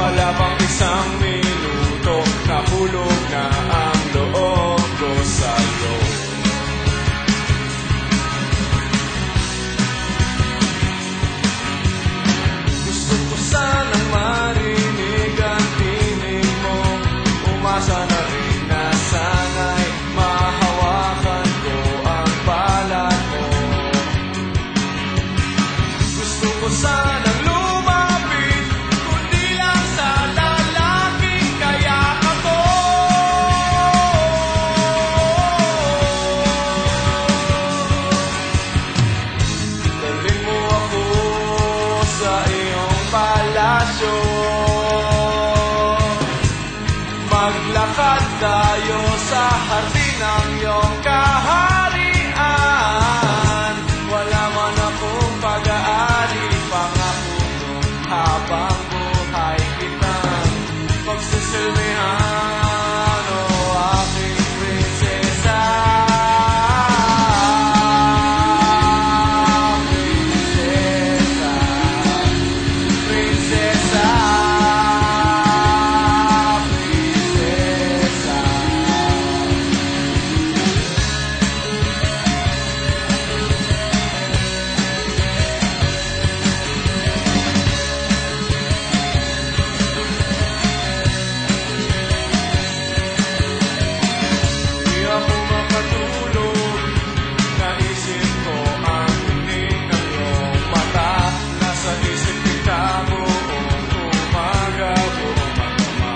Wala pang isang minuto, nahulog na ang loob ko sa'yo. Gusto ko sanang marinig ang tinig mo, umasa na rin na sana'y mahawakan ko ang balat mo. Gusto ko sanang lumapit, kundi lang sa lalaking kayakan ko. Dalhin mo ako sa iyong palasyo, maglakad tayo sa hardin ng iyong kaharian. Wala man akong pag-aari, pangako mo habang buhay kitang pagsisilbihan, o aking prinsesa. Prinsesa, prinsesa, di ako makatulog, naisip ko ang tinig ng iyong mata. Nasa isip kita buong umaga, buong magdama.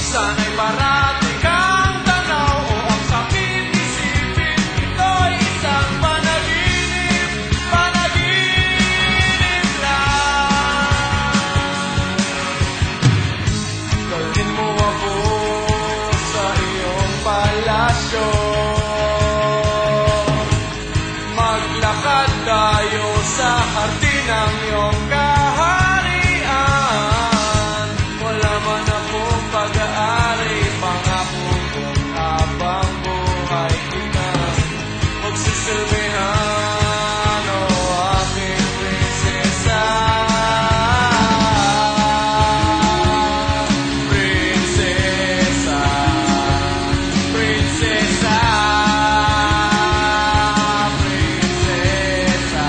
Sana'y parati kang tanaw, o ang sakit isipin ito'y isang panaginip, panaginip lang. Dalhin mo ako sa iyong palasyo, maglakad tayo sa hardin ng iyong kaharian. Wala man akong pag-aari, pangako kong habang buhay kita magsisilbihan, o aking prinsesa. Prinsesa, prinsesa, prinsesa.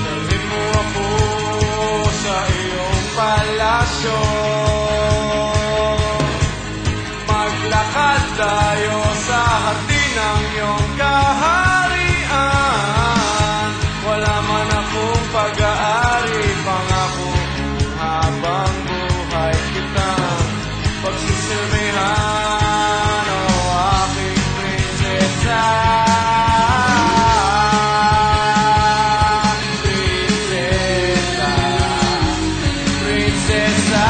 Dalhin mo ako sa iyong palasyo, maglakad tayo sa hardin ng iyong kaharian. Wala man akong pag-aari, pangako kong habang buhay kitang pagsisilbihan, o aking prinsesa. Prinsesa, prinsesa.